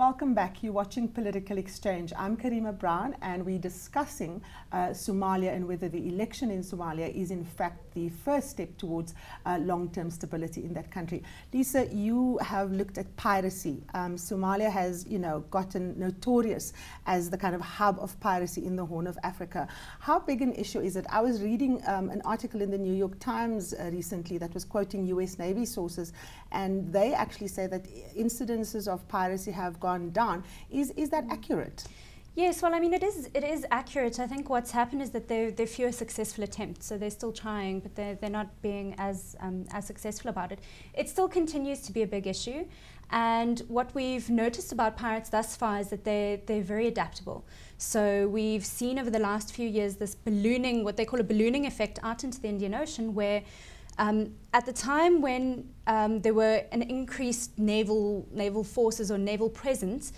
welcome back. You're watching Political Exchange. I'm Karima Brown, and we're discussing Somalia and whether the election in Somalia is in fact the first step towards long-term stability in that country. Lisa, you have looked at piracy. Somalia has, gotten notorious as the kind of hub of piracy in the Horn of Africa. How big an issue is it? I was reading an article in the New York Times recently that was quoting US Navy sources, and they actually say that incidences of piracy have gone down. Is that accurate? Yes, well, I mean, it is accurate. I think what's happened is that there are fewer successful attempts, so they're still trying, but they're not being as successful about it. It still continues to be a big issue, and what we've noticed about pirates thus far is that they're very adaptable. So we've seen over the last few years this ballooning, what they call a ballooning effect, out into the Indian Ocean, where at the time when there were an increased naval forces or naval presence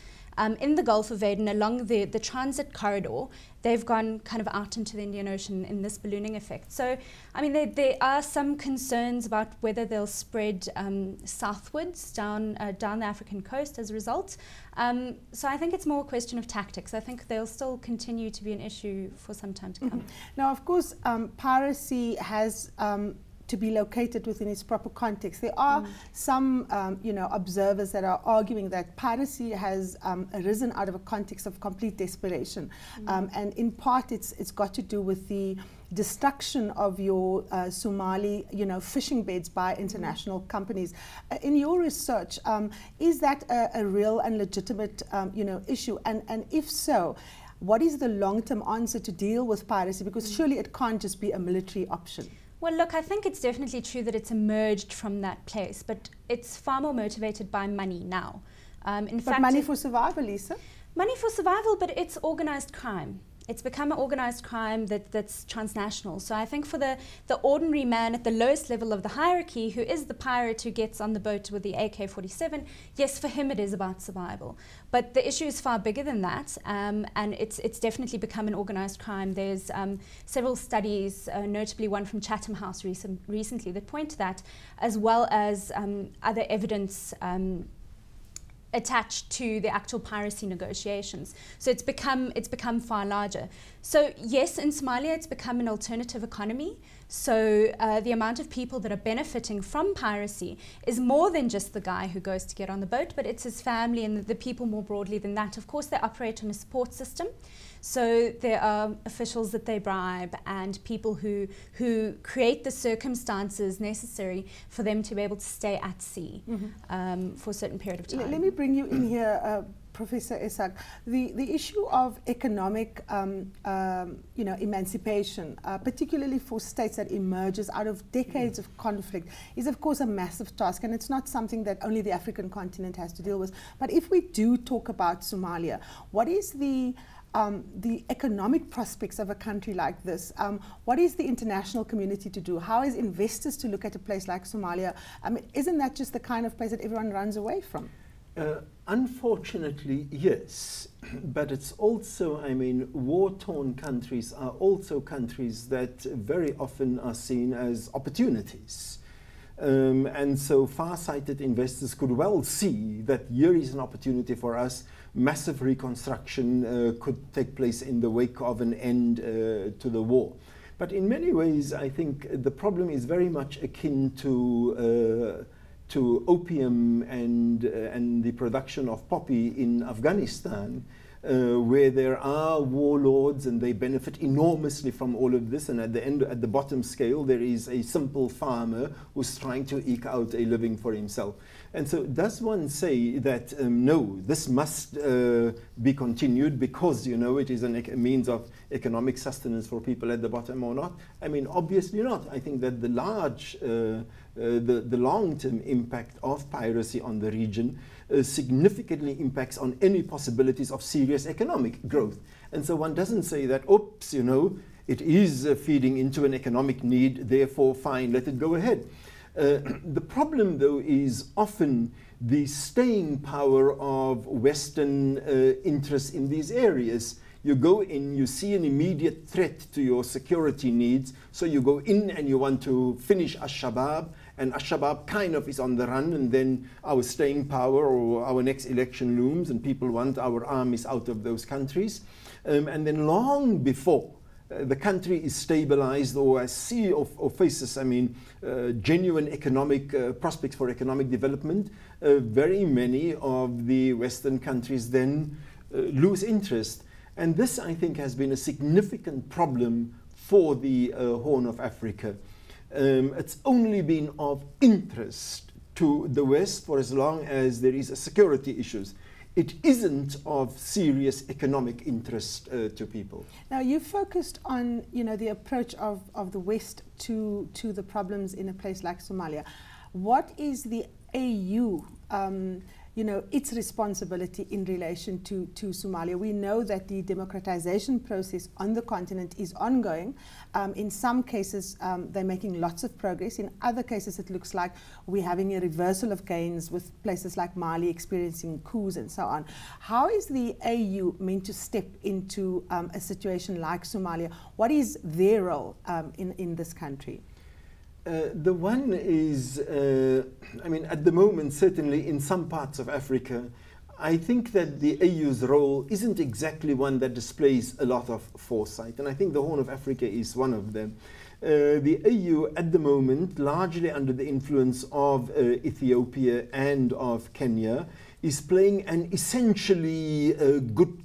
in the Gulf of Aden along the transit corridor, they've gone kind of out into the Indian Ocean in this ballooning effect. So, I mean, there are some concerns about whether they'll spread southwards down the African coast as a result. So I think it's more a question of tactics. I think they'll still continue to be an issue for some time to come. Now, of course, piracy has to be located within its proper context. There are some, observers that are arguing that piracy has arisen out of a context of complete desperation, and in part it's got to do with the destruction of your Somali, fishing beds by international companies. In your research, is that a real and legitimate, issue? And if so, what is the long-term answer to deal with piracy? Because surely it can't just be a military option. Well, look, I think it's definitely true that it's emerged from that place, but it's far more motivated by money now. In fact, money for survival, Lisa? Money for survival, but it's organized crime. It's become an organized crime that's transnational. So I think for the ordinary man at the lowest level of the hierarchy, who is the pirate who gets on the boat with the AK-47, yes, for him it is about survival. But the issue is far bigger than that, and it's definitely become an organized crime. There's several studies, notably one from Chatham House recently, that point to that, as well as other evidence attached to the actual piracy negotiations. So it's become far larger. So yes, in Somalia it's become an alternative economy. So the amount of people that are benefiting from piracy is more than just the guy who goes to get on the boat, but it's his family and the people more broadly than that. Of course, they operate on a support system. So there are officials that they bribe and people who create the circumstances necessary for them to be able to stay at sea for a certain period of time. Let me bring you in here, Professor Essack. The issue of economic emancipation, particularly for states that emerges out of decades of conflict, is of course a massive task, and it's not something that only the African continent has to deal with. But if we do talk about Somalia, what is the economic prospects of a country like this? What is the international community to do? How is investors to look at a place like Somalia? I mean, isn't that just the kind of place that everyone runs away from? Unfortunately, yes. But it's also, I mean, war-torn countries are also countries that very often are seen as opportunities. And so far-sighted investors could well see that here is an opportunity for us. Massive reconstruction could take place in the wake of an end to the war. But in many ways, I think the problem is very much akin to opium and the production of poppy in Afghanistan, where there are warlords and they benefit enormously from all of this, and at the bottom scale there is a simple farmer who's trying to eke out a living for himself. And so does one say that no, this must be continued because it is a means of economic sustenance for people at the bottom, or not? I mean, obviously not. I think that the long-term impact of piracy on the region significantly impacts on any possibilities of serious economic growth. And so one doesn't say that, oops, it is feeding into an economic need, therefore fine, let it go ahead. The problem, though, is often the staying power of Western interests in these areas. You go in, you see an immediate threat to your security needs, so you go in and you want to finish Al-Shabaab, and Al-Shabaab kind of is on the run, and then our staying power or our next election looms and people want our armies out of those countries. And then long before the country is stabilized or faces, I mean, genuine economic prospects for economic development, very many of the Western countries then lose interest. And this, I think, has been a significant problem for the Horn of Africa. It's only been of interest to the West for as long as there is security issues. It isn't of serious economic interest to people. Now, you focused on, you know, the approach of the West to the problems in a place like Somalia. What is the AU, you know, its responsibility in relation to Somalia? We know that the democratization process on the continent is ongoing. In some cases, they're making lots of progress. In other cases, it looks like we're having a reversal of gains with places like Mali experiencing coups and so on. How is the AU meant to step into a situation like Somalia? What is their role in this country? The one is, I mean, at the moment, certainly in some parts of Africa, I think that the AU's role isn't exactly one that displays a lot of foresight. And I think the Horn of Africa is one of them. The AU at the moment, largely under the influence of Ethiopia and of Kenya, is playing an essentially good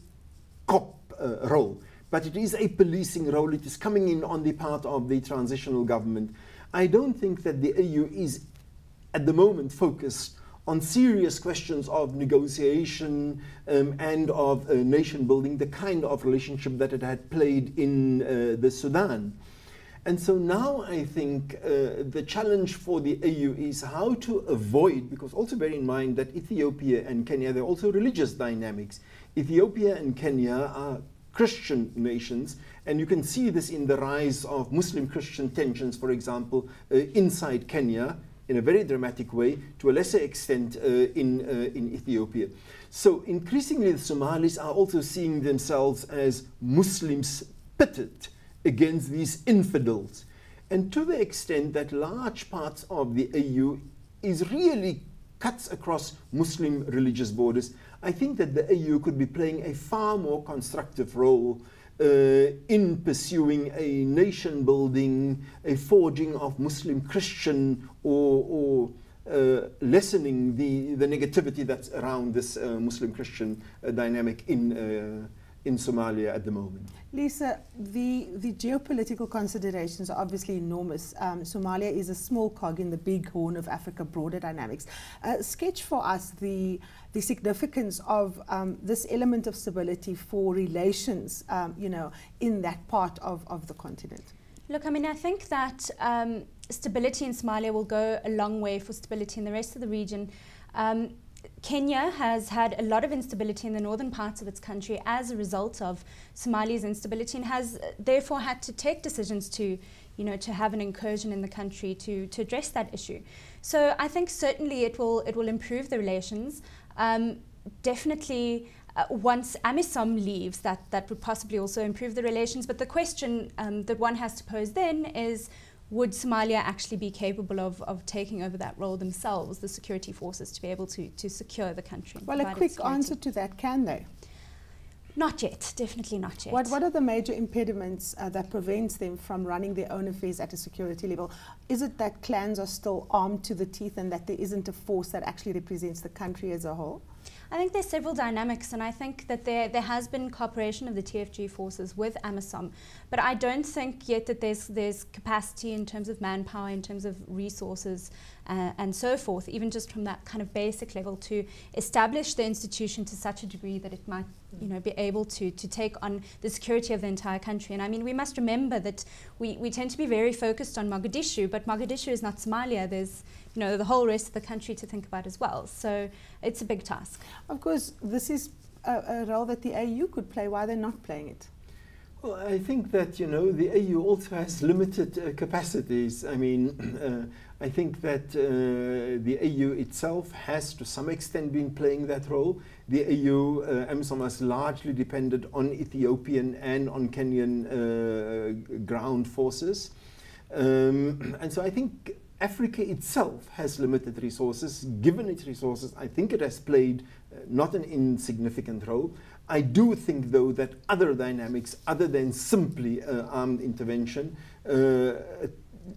cop role. But it is a policing role. It is coming in on the part of the transitional government. I don't think that the AU is, at the moment, focused on serious questions of negotiation and of nation building, the kind of relationship that it had played in the Sudan. And so now I think the challenge for the AU is how to avoid, because also bear in mind that Ethiopia and Kenya, they're also religious dynamics. Ethiopia and Kenya are Christian nations, and you can see this in the rise of Muslim-Christian tensions, for example, inside Kenya, in a very dramatic way, to a lesser extent in Ethiopia. So increasingly the Somalis are also seeing themselves as Muslims pitted against these infidels. And to the extent that large parts of the AU is really cuts across Muslim religious borders, I think that the AU could be playing a far more constructive role in pursuing a nation building, a forging of Muslim-Christian or lessening the negativity that's around this Muslim-Christian dynamic in Somalia at the moment. Lisa, the geopolitical considerations are obviously enormous. Somalia is a small cog in the big Horn of Africa broader dynamics. Sketch for us the significance of this element of stability for relations, you know, in that part of the continent. Look, I mean, I think that stability in Somalia will go a long way for stability in the rest of the region. Kenya has had a lot of instability in the northern parts of its country as a result of Somalia's instability, and has therefore had to take decisions to, you know, to have an incursion in the country to address that issue. So I think certainly it will improve the relations. Definitely, once AMISOM leaves, that would possibly also improve the relations. But the question that one has to pose then is, would Somalia actually be capable of taking over that role themselves, the security forces, to be able to secure the country? Well, a quick answer to that, can they? Not yet, definitely not yet. What are the major impediments that prevents them from running their own affairs at a security level? Is it that clans are still armed to the teeth and that there isn't a force that actually represents the country as a whole? I think there's several dynamics, and I think that there has been cooperation of the TFG forces with AMISOM, but I don't think yet that there's capacity in terms of manpower, in terms of resources, and so forth, even just from that kind of basic level, to establish the institution to such a degree that it might, you know, be able to take on the security of the entire country. And I mean, we must remember that we tend to be very focused on Mogadishu, but Mogadishu is not Somalia. There's, you know, the whole rest of the country to think about as well. So it's a big task. Of course, this is a role that the AU could play. Why they're not playing it? Well, I think that, you know, the AU also has limited capacities. I mean, I think that the AU itself has to some extent been playing that role. The AU, AMISOM, has largely depended on Ethiopian and on Kenyan ground forces. And so I think Africa itself has limited resources. Given its resources, I think it has played not an insignificant role. I do think, though, that other dynamics, other than simply armed intervention,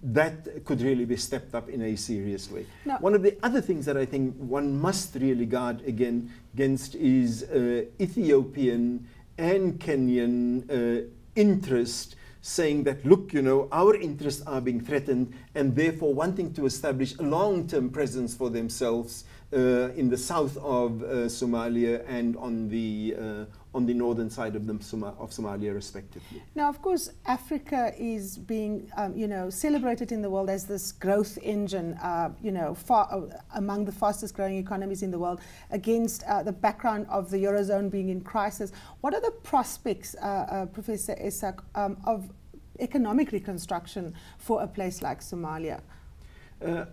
that could really be stepped up in a serious way. Now, one of the other things that I think one must really guard against is Ethiopian and Kenyan interest, saying that, look, you know, our interests are being threatened, and therefore wanting to establish a long-term presence for themselves in the south of Somalia and on the northern side of Somalia, respectively. Now, of course, Africa is being, you know, celebrated in the world as this growth engine, you know, among the fastest growing economies in the world, against the background of the Eurozone being in crisis. What are the prospects, Professor Essack, of economic reconstruction for a place like Somalia?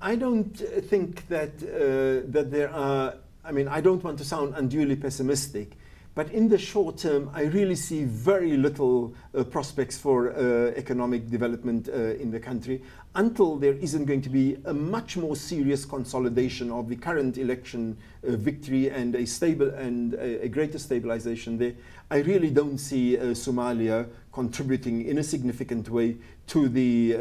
I don't think that that there are, I mean, I don't want to sound unduly pessimistic, but in the short term, I really see very little prospects for economic development in the country until there isn't going to be a much more serious consolidation of the current election victory and a stable and a greater stabilization there. I really don't see Somalia contributing in a significant way to the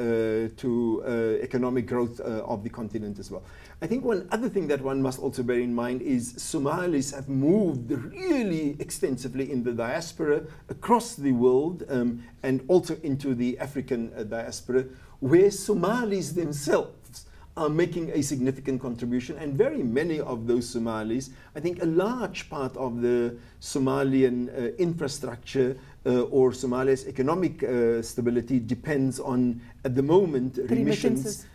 economic growth of the continent as well. I think one other thing that one must also bear in mind is Somalis have moved really extensively in the diaspora across the world and also into the African diaspora, where Somalis themselves are making a significant contribution, and very many of those Somalis, I think a large part of the Somalian infrastructure or Somalia's economic stability depends on, at the moment, remittances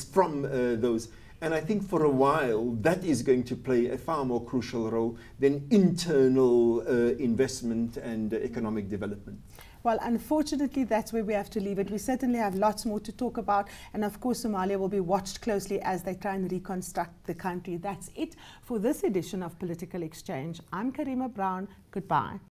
from those. And I think for a while that is going to play a far more crucial role than internal investment and economic development. Well, unfortunately, that's where we have to leave it. We certainly have lots more to talk about. And of course, Somalia will be watched closely as they try and reconstruct the country. That's it for this edition of Political Exchange. I'm Karima Brown. Goodbye.